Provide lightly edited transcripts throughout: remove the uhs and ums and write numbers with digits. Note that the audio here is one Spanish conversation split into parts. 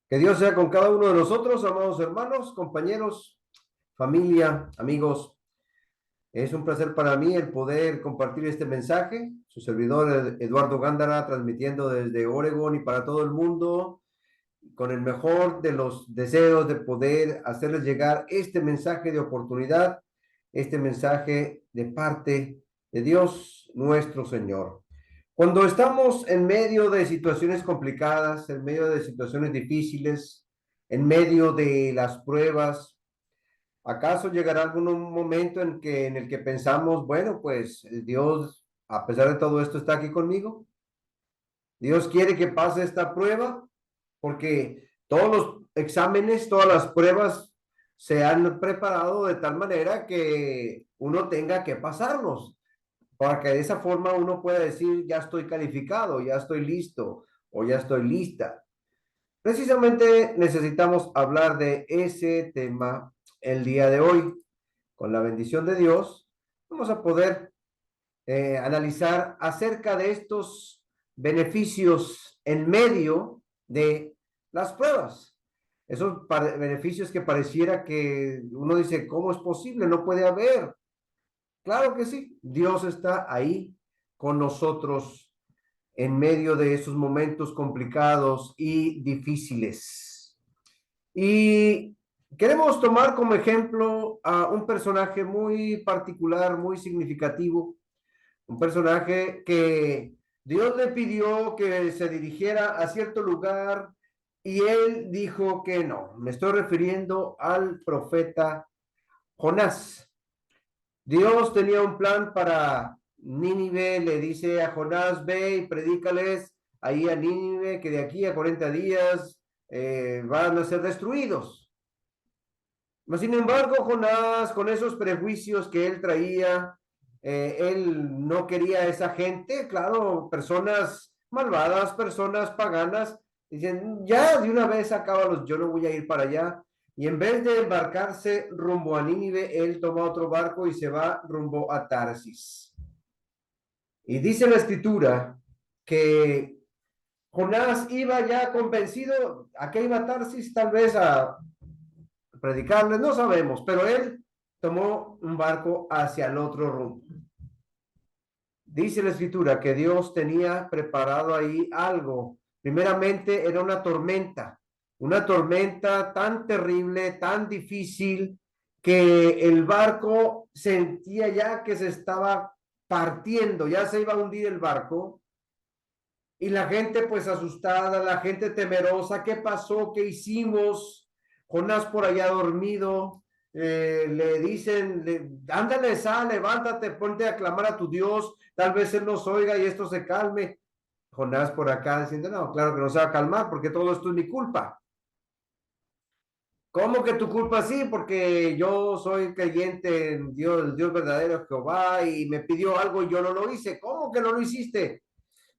Que Dios sea con cada uno de nosotros, amados hermanos, compañeros, familia, amigos. Es un placer para mí el poder compartir este mensaje. Su servidor Eduardo Gándara, transmitiendo desde Oregón y para todo el mundo, con el mejor de los deseos de poder hacerles llegar este mensaje de oportunidad, este mensaje de parte de Dios nuestro Señor. Cuando estamos en medio de situaciones complicadas, en medio de situaciones difíciles, en medio de las pruebas, ¿acaso llegará algún momento en el que pensamos, bueno, pues Dios, a pesar de todo esto, está aquí conmigo? Dios quiere que pase esta prueba porque todos los exámenes, todas las pruebas se han preparado de tal manera que uno tenga que pasarlos para que de esa forma uno pueda decir, ya estoy calificado, ya estoy listo o ya estoy lista. Precisamente necesitamos hablar de ese tema el día de hoy. Con la bendición de Dios, vamos a poder analizar acerca de estos beneficios en medio de las pruebas. Esos beneficios que pareciera que uno dice, ¿cómo es posible? No puede haber. Claro que sí, Dios está ahí con nosotros en medio de esos momentos complicados y difíciles. Y queremos tomar como ejemplo a un personaje muy particular, muy significativo, un personaje que Dios le pidió que se dirigiera a cierto lugar y él dijo que no. Me estoy refiriendo al profeta Jonás. Dios tenía un plan para Nínive, le dice a Jonás, ve y predícales ahí a Nínive que de aquí a 40 días van a ser destruidos. Sin embargo, Jonás, con esos prejuicios que él traía, él no quería a esa gente, claro, personas malvadas, personas paganas, dicen, ya de una vez acábalos, yo no voy a ir para allá. Y en vez de embarcarse rumbo a Nínive, él toma otro barco y se va rumbo a Tarsis. Y dice la escritura que Jonás iba ya convencido a que iba a Tarsis, tal vez a predicarles, no sabemos, pero él tomó un barco hacia el otro rumbo. Dice la escritura que Dios tenía preparado ahí algo. Primeramente era una tormenta tan terrible, tan difícil, que el barco sentía ya que se estaba partiendo, ya se iba a hundir el barco. Y la gente pues asustada, la gente temerosa, ¿qué pasó? ¿Qué hicimos? Jonás por allá dormido, le dicen, ándale, sal, levántate, ponte a clamar a tu Dios, tal vez Él nos oiga y esto se calme. Jonás por acá diciendo, no, claro que no se va a calmar porque todo esto es mi culpa. ¿Cómo que tu culpa? Sí, porque yo soy creyente en Dios, el Dios verdadero Jehová, y me pidió algo y yo no lo hice. ¿Cómo que no lo hiciste?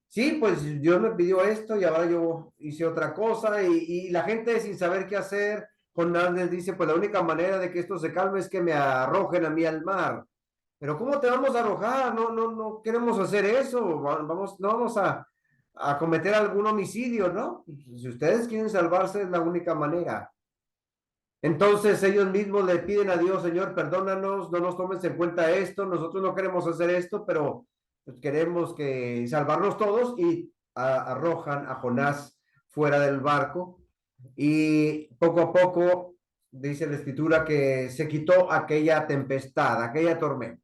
Sí, pues Dios me pidió esto y ahora yo hice otra cosa y la gente sin saber qué hacer, Jonás les dice, pues la única manera de que esto se calme es que me arrojen a mí al mar. Pero ¿cómo te vamos a arrojar? No, no, no queremos hacer eso. Vamos, no vamos a cometer algún homicidio, ¿no? Si ustedes quieren salvarse es la única manera. Entonces ellos mismos le piden a Dios, Señor, perdónanos, no nos tomes en cuenta esto, nosotros no queremos hacer esto, pero pues, queremos que salvarnos todos y arrojan a Jonás fuera del barco y poco a poco dice la escritura que se quitó aquella tempestad, aquella tormenta.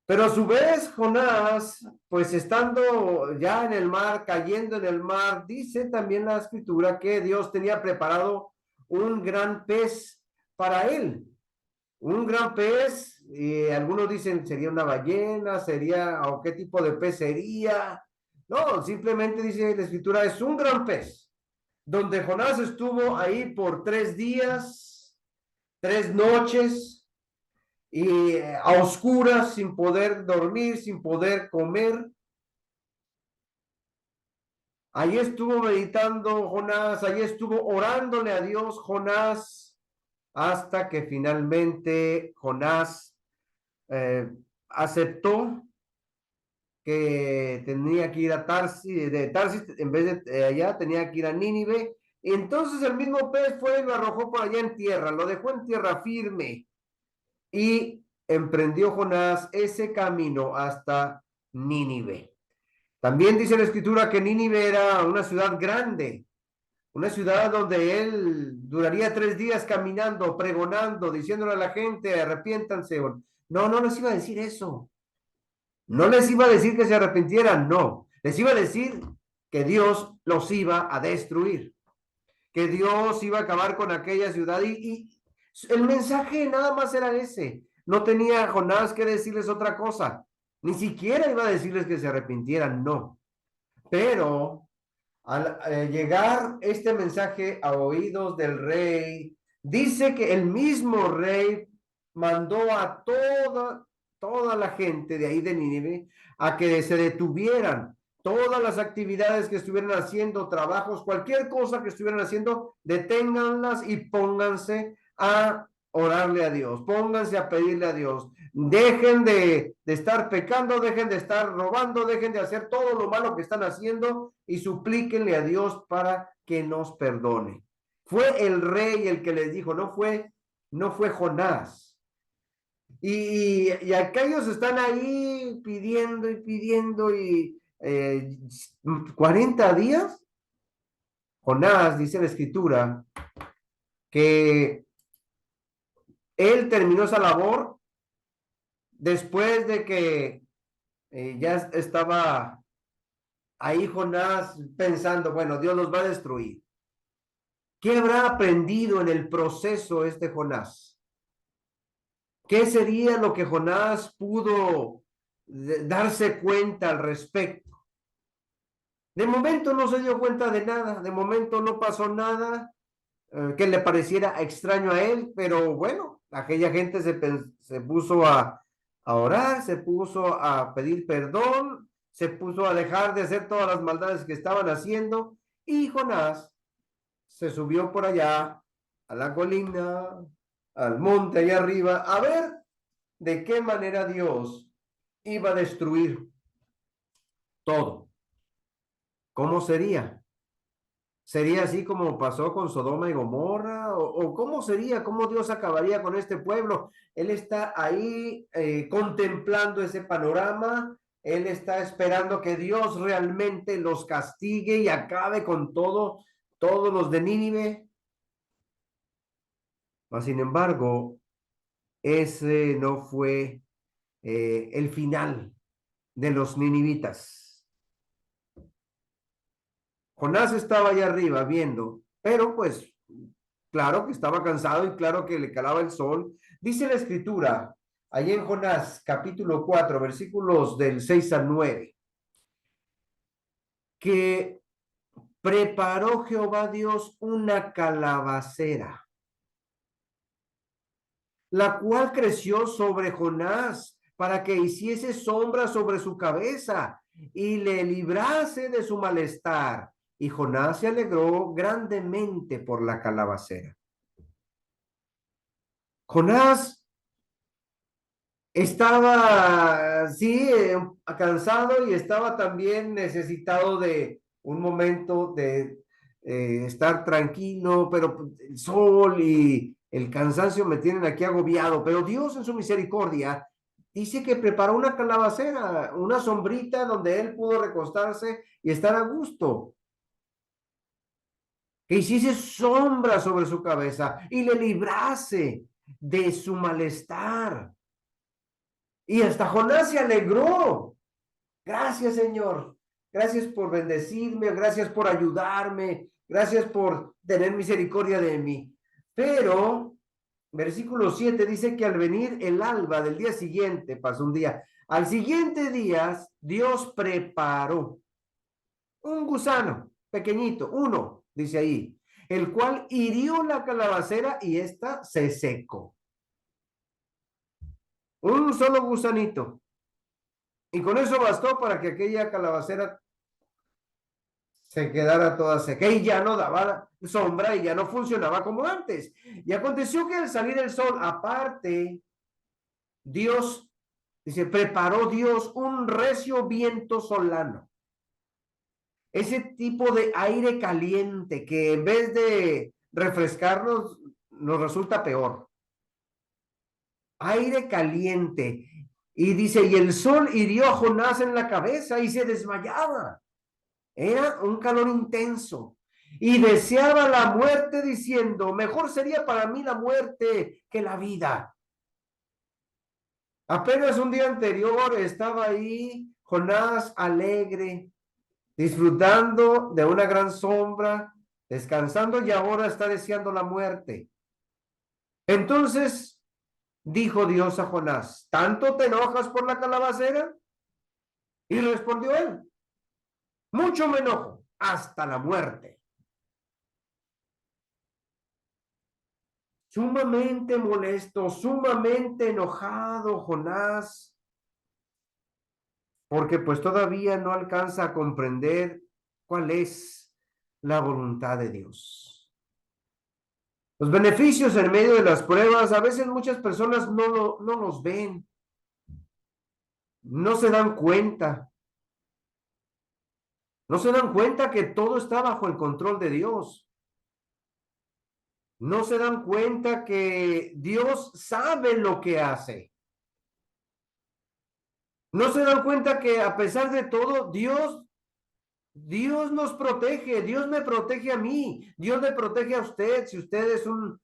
Pero a su vez, Jonás, pues estando ya en el mar, cayendo en el mar, dice también la escritura que Dios tenía preparado un gran pez para él. Un gran pez, algunos dicen sería una ballena, sería, o qué tipo de pez sería. No, simplemente dice la escritura, es un gran pez, donde Jonás estuvo ahí por 3 días, 3 noches y a oscuras, sin poder dormir, sin poder comer. Allí estuvo meditando Jonás, allí estuvo orándole a Dios Jonás, hasta que finalmente Jonás eh, aceptó que tenía que ir a Tarsis, de Tarsis, en vez de allá, tenía que ir a Nínive. Y entonces el mismo pez fue y lo arrojó por allá en tierra, lo dejó en tierra firme. Y emprendió Jonás ese camino hasta Nínive. También dice la escritura que Nínive era una ciudad grande, una ciudad donde él duraría 3 días caminando, pregonando, diciéndole a la gente, arrepiéntanse. No, no les iba a decir eso. No les iba a decir que se arrepintieran, no. Les iba a decir que Dios los iba a destruir, que Dios iba a acabar con aquella ciudad. Y el mensaje nada más era ese. No tenía Jonás que decirles otra cosa. Ni siquiera iba a decirles que se arrepintieran, no. Pero al llegar este mensaje a oídos del rey, dice que el mismo rey mandó a toda la gente de ahí de Nínive a que se detuvieran. Todas las actividades que estuvieran haciendo, trabajos, cualquier cosa que estuvieran haciendo, deténganlas y pónganse a orarle a Dios, pónganse a pedirle a Dios. Dejen de estar pecando, dejen de estar robando, dejen de hacer todo lo malo que están haciendo y suplíquenle a Dios para que nos perdone. Fue el rey el que les dijo, no fue Jonás. Y aquellos están ahí pidiendo y pidiendo y 40 días. Jonás, dice la escritura, que él terminó esa labor después de que ya estaba ahí Jonás pensando, bueno, Dios los va a destruir. ¿Qué habrá aprendido en el proceso este Jonás? ¿Qué sería lo que Jonás pudo darse cuenta al respecto? De momento no se dio cuenta de nada, de momento no pasó nada que le pareciera extraño a él, pero bueno, aquella gente se puso a orar, se puso a pedir perdón, se puso a dejar de hacer todas las maldades que estaban haciendo, y Jonás se subió por allá a la colina, al monte allá arriba, a ver de qué manera Dios iba a destruir todo. ¿Cómo sería? ¿Sería así como pasó con Sodoma y Gomorra? ¿O cómo sería? ¿Cómo Dios acabaría con este pueblo? Él está ahí contemplando ese panorama. Él está esperando que Dios realmente los castigue y acabe con todos los de Nínive. Mas, sin embargo, ese no fue el final de los ninivitas. Jonás estaba allá arriba viendo, pero pues claro que estaba cansado y claro que le calaba el sol. Dice la escritura, allá en Jonás capítulo 4, versículos del 6 al 9, que preparó Jehová Dios una calabacera, la cual creció sobre Jonás para que hiciese sombra sobre su cabeza y le librase de su malestar. Y Jonás se alegró grandemente por la calabacera. Jonás estaba, sí, cansado y estaba también necesitado de un momento de estar tranquilo, pero el sol y el cansancio me tienen aquí agobiado. Pero Dios en su misericordia dice que preparó una calabacera, una sombrita donde él pudo recostarse y estar a gusto. Que hiciese sombra sobre su cabeza y le librase de su malestar. Y hasta Jonás se alegró. Gracias, Señor. Gracias por bendecirme, gracias por ayudarme, gracias por tener misericordia de mí. Pero, versículo 7 dice que al venir el alba del día siguiente, pasó un día, al siguiente día Dios preparó un gusano pequeñito, uno, dice ahí, el cual hirió la calabacera y ésta se secó. Un solo gusanito. Y con eso bastó para que aquella calabacera se quedara toda seca y ya no daba sombra y ya no funcionaba como antes. Y aconteció que al salir el sol, aparte, Dios Dice, preparó Dios un recio viento solano. Ese tipo de aire caliente que en vez de refrescarnos, nos resulta peor. Aire caliente. Y dice, y el sol hirió a Jonás en la cabeza y se desmayaba. Era un calor intenso. Y deseaba la muerte diciendo, mejor sería para mí la muerte que la vida. Apenas un día anterior estaba ahí Jonás alegre, disfrutando de una gran sombra, descansando y ahora está deseando la muerte. Entonces dijo Dios a Jonás, ¿tanto te enojas por la calabacera? Y respondió él, mucho me enojo, hasta la muerte. Sumamente molesto, sumamente enojado Jonás, porque pues todavía no alcanza a comprender cuál es la voluntad de Dios. Los beneficios en medio de las pruebas, a veces muchas personas no los ven, no se dan cuenta, no se dan cuenta que todo está bajo el control de Dios. No se dan cuenta que Dios sabe lo que hace. No se dan cuenta que a pesar de todo, Dios nos protege, Dios me protege a mí, Dios le protege a usted. Si usted es un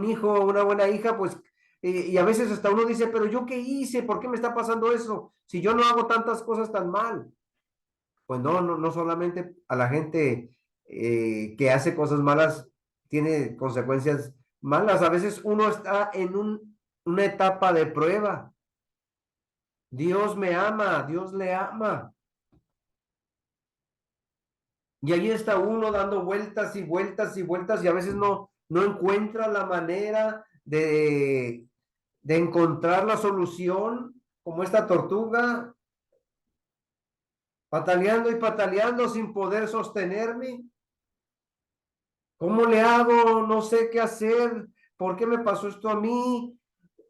hijo o una buena hija, pues, y a veces hasta uno dice, pero yo qué hice, ¿por qué me está pasando eso? Si yo no hago tantas cosas tan mal. Pues no solamente a la gente que hace cosas malas tiene consecuencias malas. A veces uno está en una etapa de prueba. Dios me ama, Dios le ama. Y ahí está uno dando vueltas y vueltas y vueltas y a veces no encuentra la manera de encontrar la solución, como esta tortuga, pataleando y pataleando sin poder sostenerme. ¿Cómo le hago? No sé qué hacer. ¿Por qué me pasó esto a mí?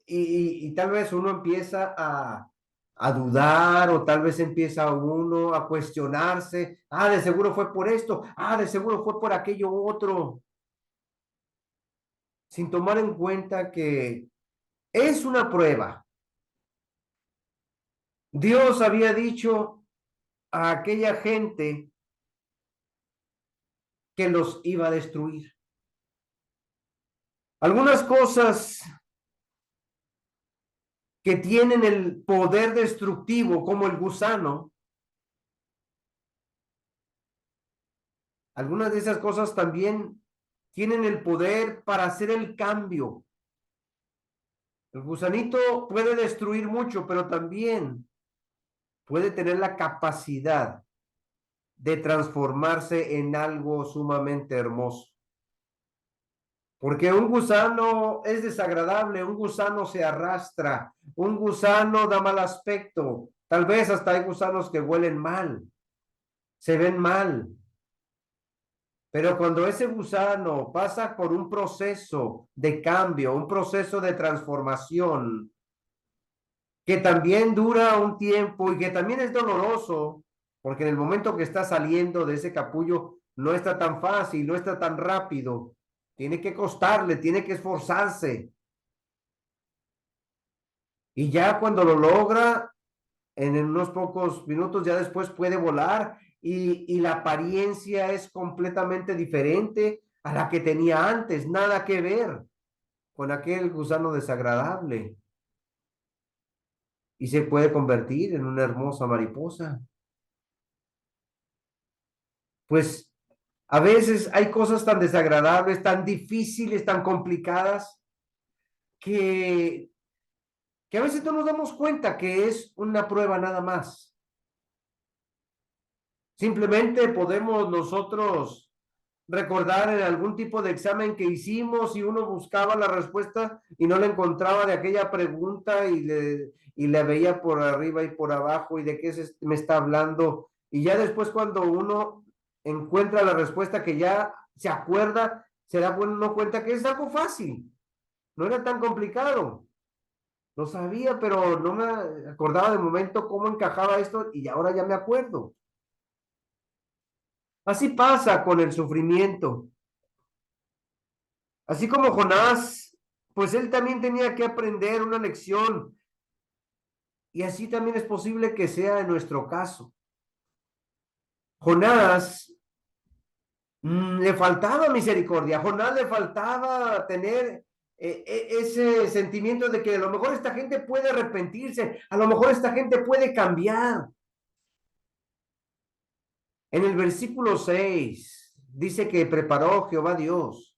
Y tal vez uno empieza a dudar o tal vez empieza uno a cuestionarse. Ah, de seguro fue por esto. Ah, de seguro fue por aquello otro. Sin tomar en cuenta que es una prueba. Dios había dicho a aquella gente que los iba a destruir. Algunas cosas que tienen el poder destructivo, como el gusano, algunas de esas cosas también tienen el poder para hacer el cambio. El gusanito puede destruir mucho, pero también puede tener la capacidad de transformarse en algo sumamente hermoso. Porque un gusano es desagradable, un gusano se arrastra, un gusano da mal aspecto. Tal vez hasta hay gusanos que huelen mal, se ven mal. Pero cuando ese gusano pasa por un proceso de cambio, un proceso de transformación, que también dura un tiempo y que también es doloroso, porque en el momento que está saliendo de ese capullo no está tan fácil, no está tan rápido, tiene que costarle, tiene que esforzarse. Y ya cuando lo logra, en unos pocos minutos, ya después puede volar y la apariencia es completamente diferente a la que tenía antes, nada que ver con aquel gusano desagradable y se puede convertir en una hermosa mariposa. Pues a veces hay cosas tan desagradables, tan difíciles, tan complicadas, que, que a veces no nos damos cuenta que es una prueba nada más. Simplemente podemos nosotros recordar en algún tipo de examen que hicimos y uno buscaba la respuesta y no la encontraba de aquella pregunta y le veía por arriba y por abajo y de qué me está hablando. Y ya después cuando uno encuentra la respuesta que ya se acuerda, se da uno cuenta que es algo fácil, no era tan complicado. Lo sabía, pero no me acordaba de momento cómo encajaba esto y ahora ya me acuerdo. Así pasa con el sufrimiento. Así como Jonás, pues él también tenía que aprender una lección y así también es posible que sea en nuestro caso. Jonás le faltaba misericordia, a Jonás le faltaba tener ese sentimiento de que a lo mejor esta gente puede arrepentirse, a lo mejor esta gente puede cambiar. En el versículo 6 dice que preparó Jehová Dios.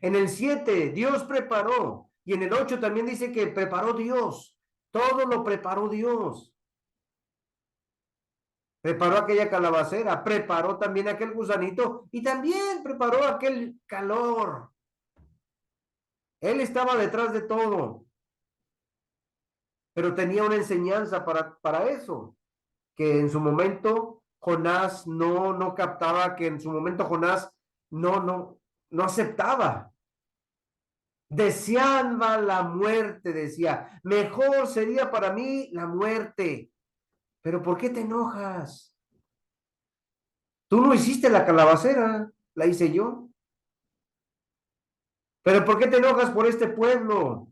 En el 7 Dios preparó. Y en el 8 también dice que preparó Dios. Todo lo preparó Dios. Preparó aquella calabacera, preparó también aquel gusanito y también preparó aquel calor. Él estaba detrás de todo, pero tenía una enseñanza para eso, que en su momento Jonás no captaba, que en su momento Jonás no aceptaba. Deseaba la muerte, decía, mejor sería para mí la muerte. Pero ¿por qué te enojas? Tú no hiciste la calabacera, la hice yo. Pero ¿por qué te enojas por este pueblo?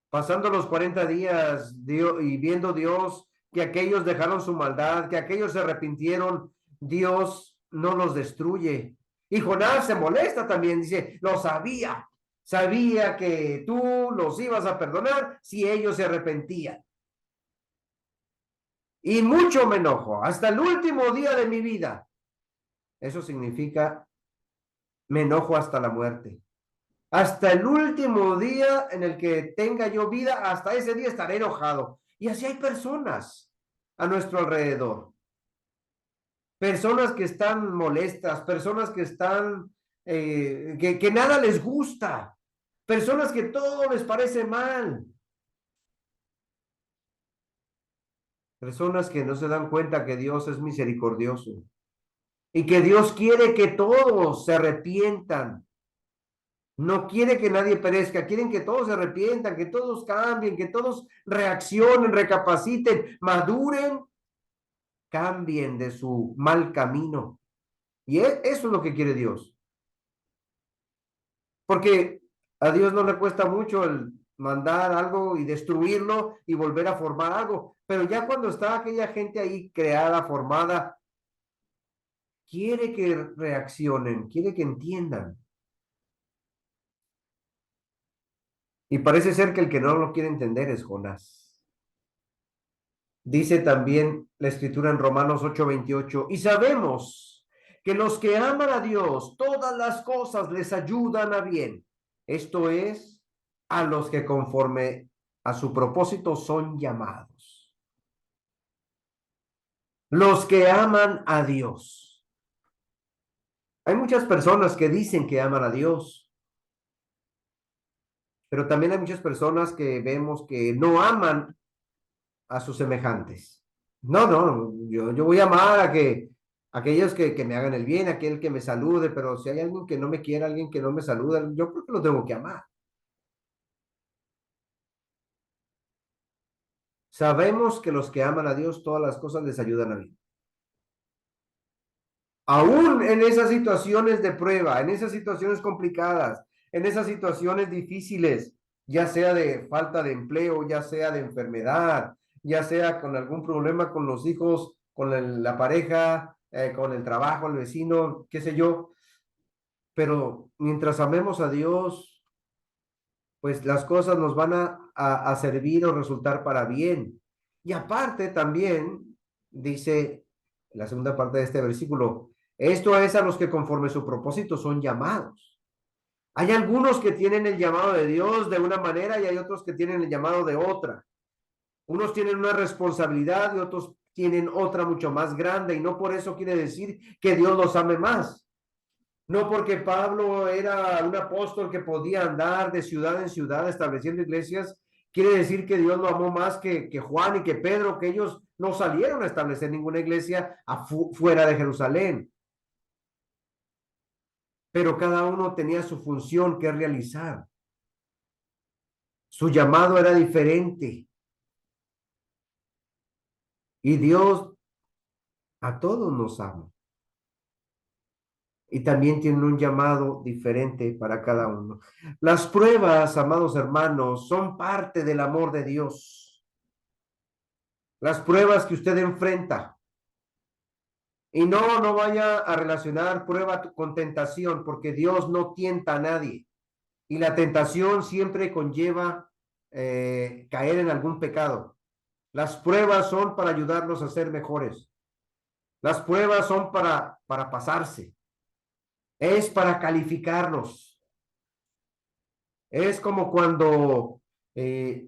Pasando los 40 días y viendo Dios que aquellos dejaron su maldad, que aquellos se arrepintieron, Dios no los destruye. Y Jonás se molesta también, dice, lo sabía, sabía que tú los ibas a perdonar si ellos se arrepentían. Y mucho me enojo, hasta el último día de mi vida. Eso significa, me enojo hasta la muerte. Hasta el último día en el que tenga yo vida, hasta ese día estaré enojado. Y así hay personas a nuestro alrededor. Personas que están molestas, personas que están, que nada les gusta, personas que todo les parece mal, personas que no se dan cuenta que Dios es misericordioso y que Dios quiere que todos se arrepientan. No quiere que nadie perezca, quieren que todos se arrepientan, que todos cambien, que todos reaccionen, recapaciten, maduren, cambien de su mal camino. Y eso es lo que quiere Dios. Porque a Dios no le cuesta mucho el mandar algo y destruirlo y volver a formar algo. Pero ya cuando está aquella gente ahí creada, formada, quiere que reaccionen, quiere que entiendan. Y parece ser que el que no lo quiere entender es Jonás. Dice también la escritura en Romanos 8:28, y sabemos que los que aman a Dios, todas las cosas les ayudan a bien. Esto es, a los que conforme a su propósito son llamados. Los que aman a Dios. Hay muchas personas que dicen que aman a Dios, pero también hay muchas personas que vemos que no aman a sus semejantes. No, yo voy a amar a aquellos que me hagan el bien, aquel que me salude, pero si hay alguien que no me quiera, alguien que no me saluda, yo creo que lo tengo que amar. Sabemos que los que aman a Dios, todas las cosas les ayudan a bien. Aún en esas situaciones de prueba, en esas situaciones complicadas, en esas situaciones difíciles, ya sea de falta de empleo, ya sea de enfermedad, ya sea con algún problema con los hijos, con la pareja, con el trabajo, el vecino, qué sé yo. Pero mientras amemos a Dios, pues las cosas nos van a servir o resultar para bien. Y aparte también, dice la segunda parte de este versículo, esto es a los que conforme su propósito son llamados. Hay algunos que tienen el llamado de Dios de una manera y hay otros que tienen el llamado de otra. Unos tienen una responsabilidad y otros tienen otra mucho más grande y no por eso quiere decir que Dios los ame más. No porque Pablo era un apóstol que podía andar de ciudad en ciudad estableciendo iglesias, quiere decir que Dios lo amó más que Juan y que Pedro, que ellos no salieron a establecer ninguna iglesia fuera de Jerusalén. Pero cada uno tenía su función que realizar. Su llamado era diferente. Y Dios a todos nos ama. Y también tiene un llamado diferente para cada uno. Las pruebas, amados hermanos, son parte del amor de Dios. Las pruebas que usted enfrenta. Y no vaya a relacionar prueba con tentación, porque Dios no tienta a nadie. Y la tentación siempre conlleva caer en algún pecado. Las pruebas son para ayudarnos a ser mejores. Las pruebas son para pasarse. Es para calificarnos. Es como cuando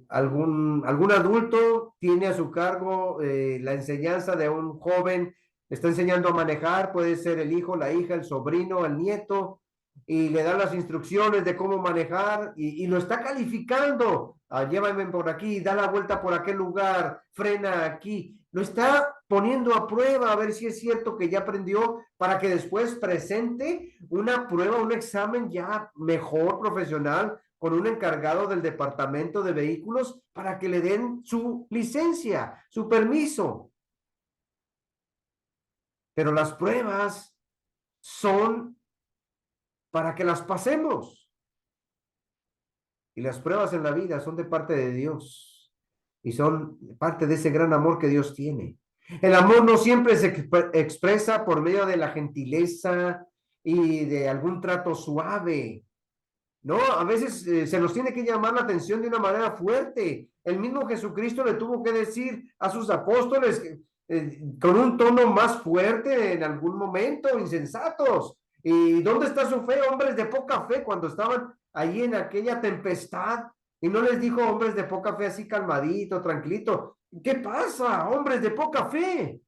algún adulto tiene a su cargo la enseñanza de un joven, le está enseñando a manejar, puede ser el hijo, la hija, el sobrino, el nieto, y le da las instrucciones de cómo manejar y lo está calificando. Ah, llévame por aquí, da la vuelta por aquel lugar, frena aquí. Lo está poniendo a prueba a ver si es cierto que ya aprendió para que después presente una prueba, un examen ya mejor profesional con un encargado del departamento de vehículos para que le den su licencia, su permiso. Pero las pruebas son para que las pasemos. Y las pruebas en la vida son de parte de Dios y son parte de ese gran amor que Dios tiene. El amor no siempre se expresa por medio de la gentileza y de algún trato suave. No, a veces se nos tiene que llamar la atención de una manera fuerte. El mismo Jesucristo le tuvo que decir a sus apóstoles con un tono más fuerte en algún momento, insensatos. ¿Y dónde está su fe, hombres de poca fe, cuando estaban ahí en aquella tempestad? Y no les dijo hombres de poca fe así calmadito, tranquilito. ¿Qué pasa, hombres de poca fe?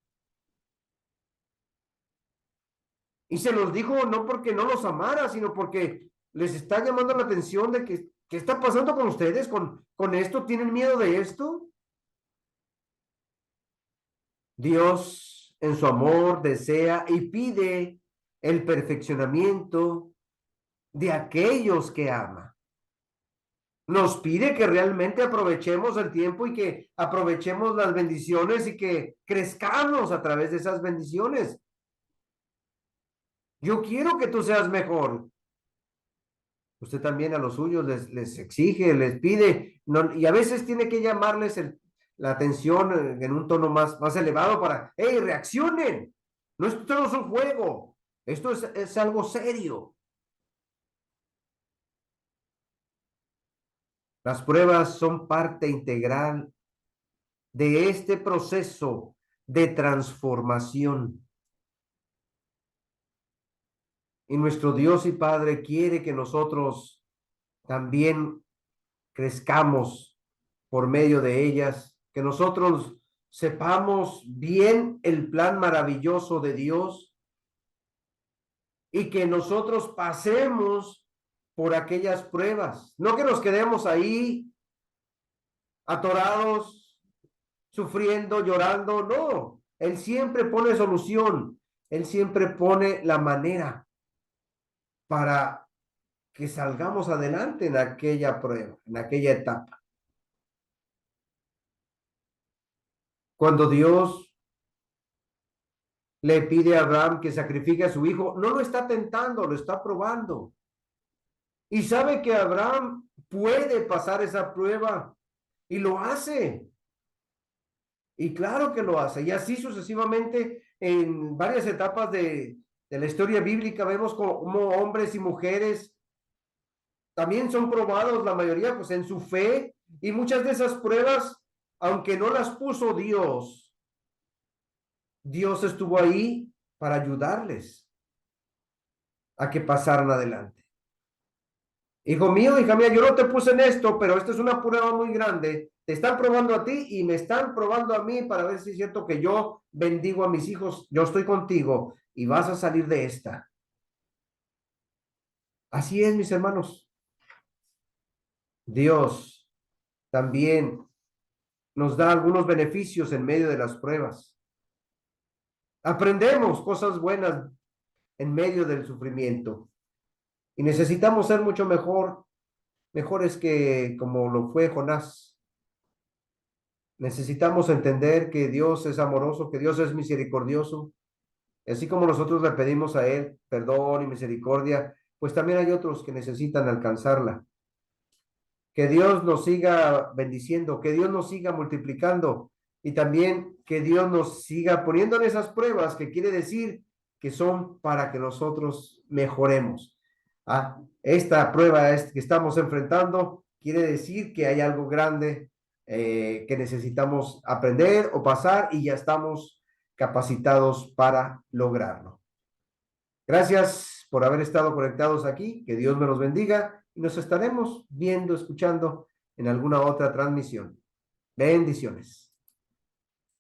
Y se los dijo no porque no los amara, sino porque les está llamando la atención de que, ¿qué está pasando con ustedes? ¿Con esto? ¿Tienen miedo de esto? Dios en su amor desea y pide el perfeccionamiento de aquellos que ama. Nos pide que realmente aprovechemos el tiempo y que aprovechemos las bendiciones y que crezcamos a través de esas bendiciones. Yo quiero que tú seas mejor. Usted también a los suyos les exige, les pide, no, y a veces tiene que llamarles la atención en un tono más elevado para, hey, reaccionen. No, esto no es un juego, esto es algo serio. Las pruebas son parte integral de este proceso de transformación. Y nuestro Dios y Padre quiere que nosotros también crezcamos por medio de ellas, que nosotros sepamos bien el plan maravilloso de Dios y que nosotros pasemos por aquellas pruebas, no que nos quedemos ahí atorados, sufriendo, llorando, no, Él siempre pone solución, Él siempre pone la manera para que salgamos adelante en aquella prueba, en aquella etapa. Cuando Dios le pide a Abraham que sacrifique a su hijo, no lo está tentando, lo está probando. Y sabe que Abraham puede pasar esa prueba y lo hace. Y claro que lo hace. Y así sucesivamente en varias etapas de la historia bíblica vemos como hombres y mujeres también son probados, la mayoría pues en su fe, y muchas de esas pruebas, aunque no las puso Dios, Dios estuvo ahí para ayudarles a que pasaran adelante. Hijo mío, hija mía, yo no te puse en esto, pero esto es una prueba muy grande. Te están probando a ti y me están probando a mí para ver si es cierto que yo bendigo a mis hijos. Yo estoy contigo y vas a salir de esta. Así es, mis hermanos. Dios también nos da algunos beneficios en medio de las pruebas. Aprendemos cosas buenas en medio del sufrimiento y necesitamos ser mucho mejor Mejor es que como lo fue Jonás. Necesitamos entender que Dios es amoroso, que Dios es misericordioso. Y así como nosotros le pedimos a Él perdón y misericordia, pues también hay otros que necesitan alcanzarla. Que Dios nos siga bendiciendo, que Dios nos siga multiplicando y también que Dios nos siga poniendo en esas pruebas, que quiere decir que son para que nosotros mejoremos. Esta prueba que estamos enfrentando quiere decir que hay algo grande que necesitamos aprender o pasar y ya estamos capacitados para lograrlo. Gracias por haber estado conectados aquí. Que Dios me los bendiga y nos estaremos viendo, escuchando en alguna otra transmisión. Bendiciones.